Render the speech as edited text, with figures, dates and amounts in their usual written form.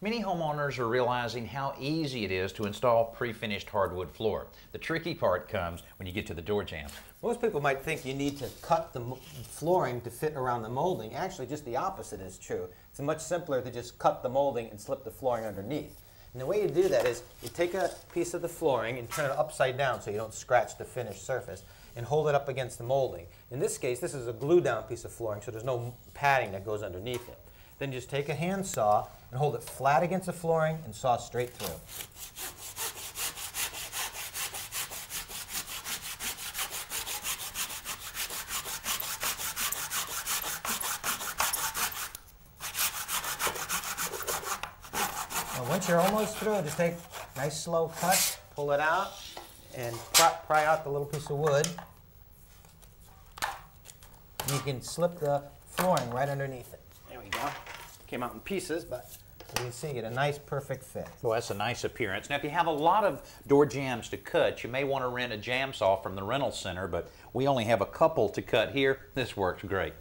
Many homeowners are realizing how easy it is to install pre-finished hardwood floor. The tricky part comes when you get to the door jambs. Most people might think you need to cut the flooring to fit around the molding. Actually, just the opposite is true. It's much simpler to just cut the molding and slip the flooring underneath. And the way you do that is you take a piece of the flooring and turn it upside down so you don't scratch the finished surface and hold it up against the molding. In this case, this is a glue down piece of flooring, so there's no padding that goes underneath it. Then just take a hand saw and hold it flat against the flooring and saw straight through. Once you're almost through, just take a nice slow cut, pull it out, and pry out the little piece of wood. And you can slip the flooring right underneath it. There we go. Came out in pieces, but you can see you get a nice perfect fit. Well, that's a nice appearance. Now, if you have a lot of door jambs to cut, you may want to rent a jam saw from the rental center, but we only have a couple to cut here. This works great.